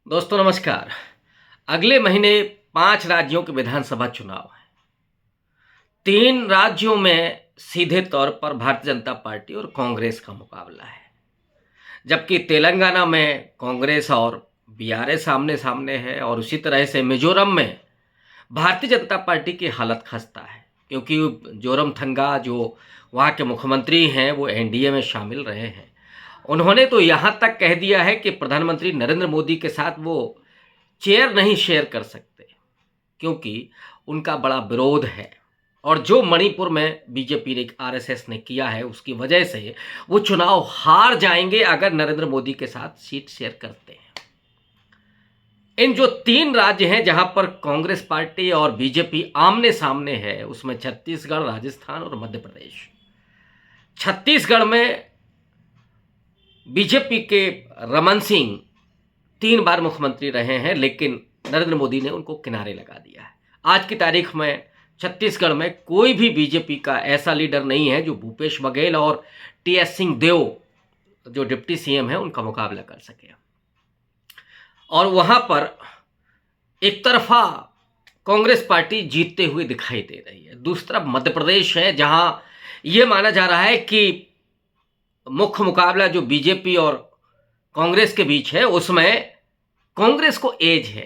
दोस्तों नमस्कार। अगले महीने 5 राज्यों के विधानसभा चुनाव हैं। 3 राज्यों में सीधे तौर पर भारतीय जनता पार्टी और कांग्रेस का मुकाबला है। जबकि तेलंगाना में कांग्रेस और बीआरएस आमने-सामने है और उसी तरह से मिज़ोरम में भारतीय जनता पार्टी की हालत खस्ता है। क्योंकि जोरमथंगा जो वहाँ के मुख्यमंत्री हैं वो एनडीए में शामिल रहे हैं। उन्होंने तो यहाँ तक कह दिया है कि प्रधानमंत्री नरेंद्र मोदी के साथ वो चेयर नहीं शेयर कर सकते, क्योंकि उनका बड़ा विरोध है। और जो मणिपुर में बीजेपी ने आरएसएस ने किया है उसकी वजह से वो चुनाव हार जाएंगे अगर नरेंद्र मोदी के साथ सीट शेयर करते हैं। इन जो 3 राज्य हैं जहां पर कांग्रेस पार्टी और बीजेपी आमने सामने है, उसमें छत्तीसगढ़, राजस्थान और मध्य प्रदेश। छत्तीसगढ़ में बीजेपी के रमन सिंह 3 बार मुख्यमंत्री रहे हैं, लेकिन नरेंद्र मोदी ने उनको किनारे लगा दिया है। आज की तारीख में छत्तीसगढ़ में कोई भी बीजेपी का ऐसा लीडर नहीं है जो भूपेश बघेल और टीएस सिंहदेव जो डिप्टी सीएम है उनका मुकाबला कर सके। और वहां पर एक तरफा कांग्रेस पार्टी जीतते हुए दिखाई दे रही है। दूसरी तरफ मध्य प्रदेश है जहां यह माना जा रहा है कि मुख्य मुकाबला जो बीजेपी और कांग्रेस के बीच है उसमें कांग्रेस को एज है।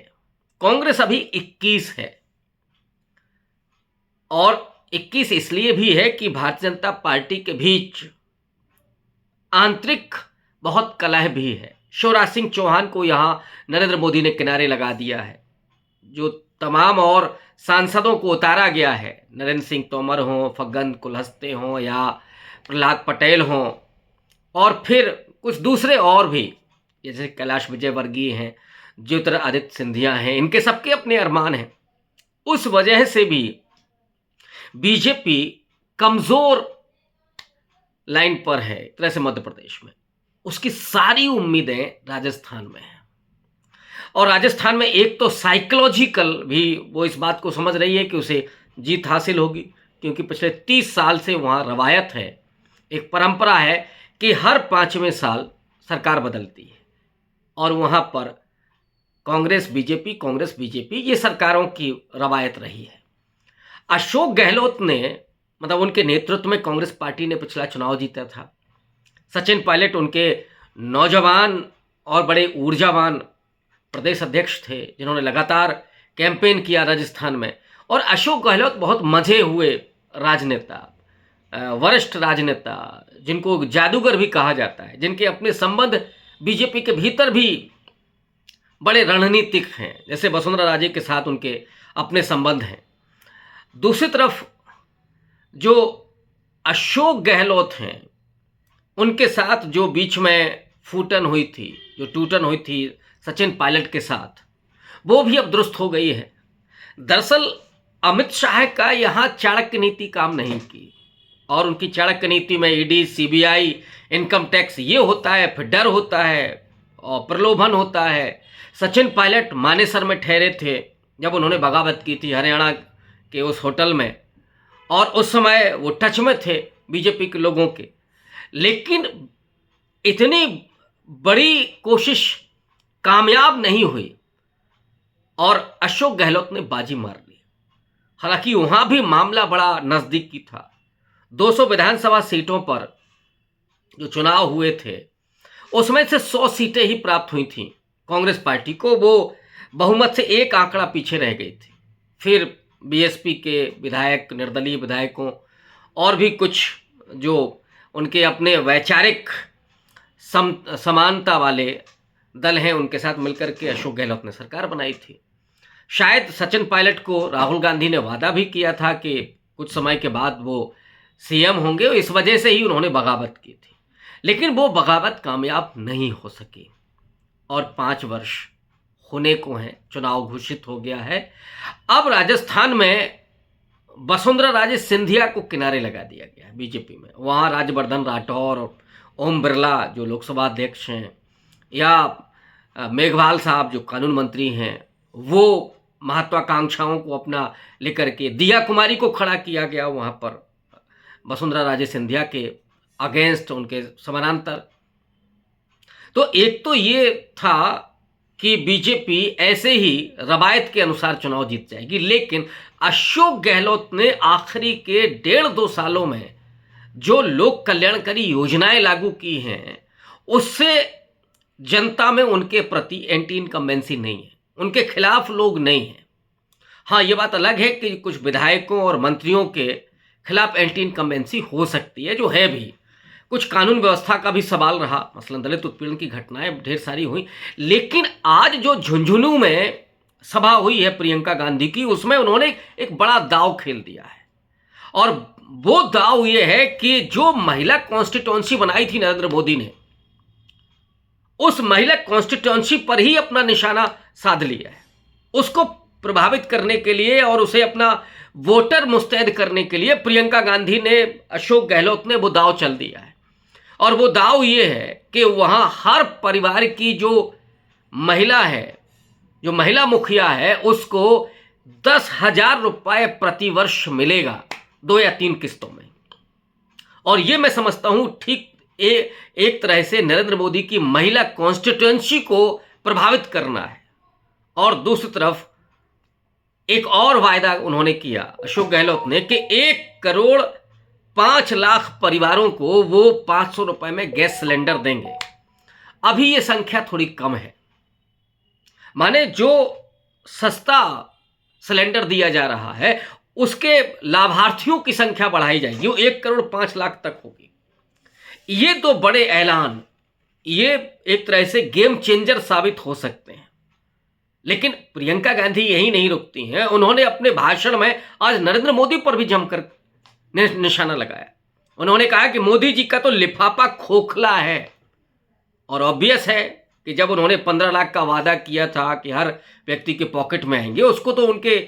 कांग्रेस अभी 21 है और 21 इसलिए भी है कि भारतीय जनता पार्टी के बीच आंतरिक बहुत कलह भी है। शिवराज सिंह चौहान को यहां नरेंद्र मोदी ने किनारे लगा दिया है। जो तमाम और सांसदों को उतारा गया है, नरेंद्र सिंह तोमर हों, फग्गन कुलस्ते हों या प्रहलाद पटेल हों, और फिर कुछ दूसरे और भी जैसे कैलाश विजयवर्गीय हैं, ज्योतिरादित्य सिंधिया हैं, इनके सबके अपने अरमान हैं। उस वजह से भी बीजेपी कमजोर लाइन पर है एक तरह से मध्य प्रदेश में। उसकी सारी उम्मीदें राजस्थान में हैं और राजस्थान में एक तो साइकोलॉजिकल भी वो इस बात को समझ रही है कि उसे जीत हासिल होगी, क्योंकि पिछले 30 साल से वहाँ रवायत है, एक परंपरा है कि हर 5वें साल सरकार बदलती है और वहाँ पर कांग्रेस बीजेपी ये सरकारों की रवायत रही है। अशोक गहलोत ने मतलब उनके नेतृत्व में कांग्रेस पार्टी ने पिछला चुनाव जीता था। सचिन पायलट उनके नौजवान और बड़े ऊर्जावान प्रदेश अध्यक्ष थे जिन्होंने लगातार कैंपेन किया राजस्थान में। और अशोक गहलोत बहुत मजे हुए राजनेता, वरिष्ठ राजनेता, जिनको जादूगर भी कहा जाता है, जिनके अपने संबंध बीजेपी के भीतर भी बड़े रणनीतिक हैं, जैसे वसुंधरा राजे के साथ उनके अपने संबंध हैं। दूसरी तरफ जो अशोक गहलोत हैं उनके साथ जो बीच में फूटन हुई थी, जो टूटन हुई थी सचिन पायलट के साथ, वो भी अब दुरुस्त हो गई है। दरअसल अमित शाह का यहाँ चाणक्य नीति काम नहीं की और उनकी चाणक्य नीति में ईडी, सीबीआई, इनकम टैक्स ये होता है, फिर डर होता है और प्रलोभन होता है। सचिन पायलट मानेसर में ठहरे थे जब उन्होंने बगावत की थी हरियाणा के उस होटल में, और उस समय वो टच में थे बीजेपी के लोगों के। लेकिन इतनी बड़ी कोशिश कामयाब नहीं हुई और अशोक गहलोत ने बाजी मार ली। हालांकि वहां भी मामला बड़ा नजदीकी था। 200 विधानसभा सीटों पर जो चुनाव हुए थे उसमें से 100 सीटें ही प्राप्त हुई थीं कांग्रेस पार्टी को। वो बहुमत से एक आंकड़ा पीछे रह गई थी। फिर बीएसपी के विधायक, निर्दलीय विधायकों और भी कुछ जो उनके अपने वैचारिक समानता वाले दल हैं उनके साथ मिलकर के अशोक गहलोत ने सरकार बनाई थी। शायद सचिन पायलट को राहुल गांधी ने वादा भी किया था कि कुछ समय के बाद वो सीएम होंगे, और इस वजह से ही उन्होंने बगावत की थी। लेकिन वो बगावत कामयाब नहीं हो सकी और 5 वर्ष होने को हैं, चुनाव घोषित हो गया है। अब राजस्थान में वसुंधरा राजे सिंधिया को किनारे लगा दिया गया है बीजेपी में। वहाँ राज्यवर्धन राठौर और ओम बिरला जो लोकसभा अध्यक्ष हैं, या मेघवाल साहब जो कानून मंत्री हैं, वो महत्वाकांक्षाओं को अपना लेकर के, दिया कुमारी को खड़ा किया गया वहाँ पर वसुंधरा राजे सिंधिया के अगेंस्ट, उनके समानांतर। तो एक तो ये था कि बीजेपी ऐसे ही रवायत के अनुसार चुनाव जीत जाएगी, लेकिन अशोक गहलोत ने आखिरी के 1.5-2 सालों में जो लोक कल्याणकारी योजनाएं लागू की हैं, उससे जनता में उनके प्रति एंटी इनकम्बेंसी नहीं है, उनके खिलाफ लोग नहीं हैं। हाँ, ये बात अलग है कि कुछ विधायकों और मंत्रियों के खिलाफ एंटी इनकम्बेंसी हो सकती है, जो है भी। कुछ कानून व्यवस्था का भी सवाल रहा, मसलन दलित उत्पीड़न की घटनाएं ढेर सारी हुई। लेकिन आज जो झुंझुनू में सभा हुई है प्रियंका गांधी की, उसमें उन्होंने एक बड़ा दांव खेल दिया है। और वो दांव ये है कि जो महिला कॉन्स्टिट्यूंसी बनाई थी नरेंद्र मोदी ने, उस महिला कॉन्स्टिट्यूंसी पर ही अपना निशाना साध लिया है। उसको प्रभावित करने के लिए और उसे अपना वोटर मुस्तैद करने के लिए प्रियंका गांधी ने, अशोक गहलोत ने वो दांव चल दिया है। और वो दांव ये है कि वहां हर परिवार की जो महिला है, जो महिला मुखिया है, उसको 10,000 रुपए प्रतिवर्ष मिलेगा 2 या 3 किस्तों में। और ये मैं समझता हूं ठीक एक तरह से नरेंद्र मोदी की महिला कॉन्स्टिट्यूएंसी को प्रभावित करना है। और दूसरी तरफ एक और वायदा उन्होंने किया, अशोक गहलोत ने, कि 1,05,00,000 परिवारों को वो 500 रुपए में गैस सिलेंडर देंगे। अभी ये संख्या थोड़ी कम है, माने जो सस्ता सिलेंडर दिया जा रहा है उसके लाभार्थियों की संख्या बढ़ाई जाएगी, वो 1,05,00,000 तक होगी। ये तो बड़े ऐलान, ये एक तरह से गेम चेंजर साबित हो सकते हैं। लेकिन प्रियंका गांधी यही नहीं रुकती हैं, उन्होंने अपने भाषण में आज नरेंद्र मोदी पर भी जमकर निशाना लगाया। उन्होंने कहा कि मोदी जी का तो लिफाफा खोखला है। और ऑब्वियस है कि जब उन्होंने 15 लाख का वादा किया था कि हर व्यक्ति के पॉकेट में आएंगे, उसको तो उनके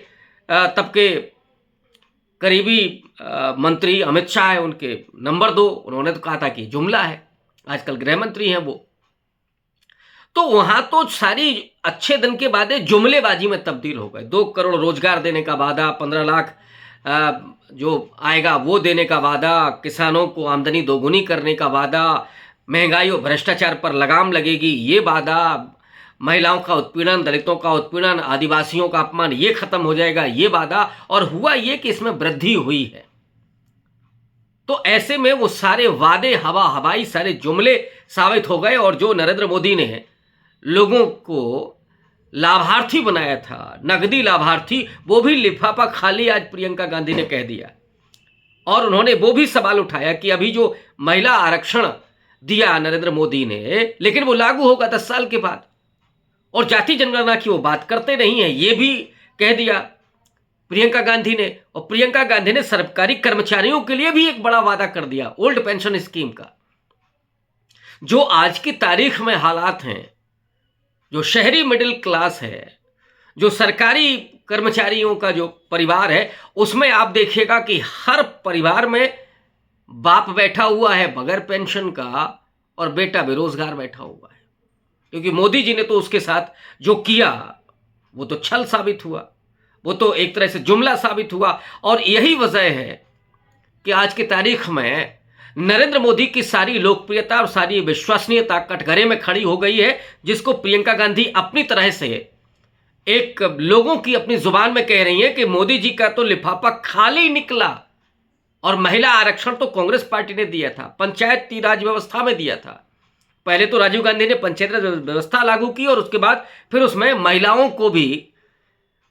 तब के करीबी मंत्री अमित शाह है, उनके नंबर 2, उन्होंने तो कहा था कि जुमला है, आजकल गृह मंत्री हैं वो। तो वहां तो सारी अच्छे दिन के वादे जुमलेबाजी में तब्दील हो गए। 2 करोड़ रोजगार देने का वादा, 15 लाख जो आएगा वो देने का वादा, किसानों को आमदनी दोगुनी करने का वादा, महंगाई और भ्रष्टाचार पर लगाम लगेगी ये वादा, महिलाओं का उत्पीड़न, दलितों का उत्पीड़न, आदिवासियों का अपमान ये खत्म हो जाएगा ये वादा। और हुआ ये कि इसमें वृद्धि हुई है। तो ऐसे में वो सारे वादे हवाई, सारे जुमले साबित हो गए। और जो नरेंद्र मोदी ने लोगों को लाभार्थी बनाया था, नगदी लाभार्थी, वो भी लिफाफा खाली आज प्रियंका गांधी ने कह दिया। और उन्होंने वो भी सवाल उठाया कि अभी जो महिला आरक्षण दिया नरेंद्र मोदी ने, लेकिन वो लागू होगा 10 साल के बाद। और जाति जनगणना की वो बात करते नहीं है, ये भी कह दिया प्रियंका गांधी ने। और प्रियंका गांधी ने सरकारी कर्मचारियों के लिए भी एक बड़ा वादा कर दिया, ओल्ड पेंशन स्कीम का। जो आज की तारीख में हालात हैं, जो शहरी मिडिल क्लास है, जो सरकारी कर्मचारियों का जो परिवार है, उसमें आप देखिएगा कि हर परिवार में बाप बैठा हुआ है बगैर पेंशन का और बेटा बेरोजगार बैठा हुआ है। क्योंकि मोदी जी ने तो उसके साथ जो किया वो तो छल साबित हुआ, वो तो एक तरह से जुमला साबित हुआ। और यही वजह है कि आज की तारीख में नरेंद्र मोदी की सारी लोकप्रियता और सारी विश्वसनीयता कटघरे में खड़ी हो गई है, जिसको प्रियंका गांधी अपनी तरह से एक लोगों की अपनी जुबान में कह रही है कि मोदी जी का तो लिफाफा खाली निकला। और महिला आरक्षण तो कांग्रेस पार्टी ने दिया था, पंचायती राज व्यवस्था में दिया था। पहले तो राजीव गांधी ने पंचायती राज व्यवस्था लागू की और उसके बाद फिर उसमें महिलाओं को भी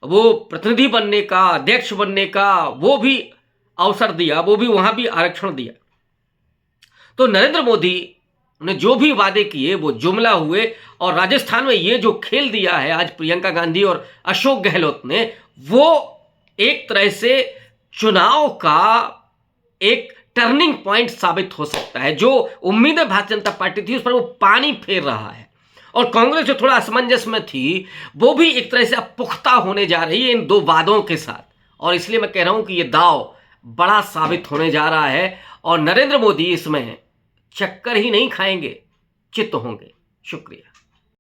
वो प्रतिनिधि बनने का, अध्यक्ष बनने का वो भी अवसर दिया, वो भी वहां भी आरक्षण दिया। तो नरेंद्र मोदी ने जो भी वादे किए वो जुमला हुए। और राजस्थान में ये जो खेल दिया है आज प्रियंका गांधी और अशोक गहलोत ने, वो एक तरह से चुनाव का एक टर्निंग पॉइंट साबित हो सकता है। जो उम्मीदें भारतीय जनता पार्टी थी उस पर वो पानी फेर रहा है। और कांग्रेस जो थोड़ा असमंजस में थी, वो भी एक तरह से अब पुख्ता होने जा रही है इन 2 वादों के साथ। और इसलिए मैं कह रहा हूं कि ये दांव बड़ा साबित होने जा रहा है और नरेंद्र मोदी इसमें चक्कर ही नहीं खाएंगे, चित्त होंगे। शुक्रिया।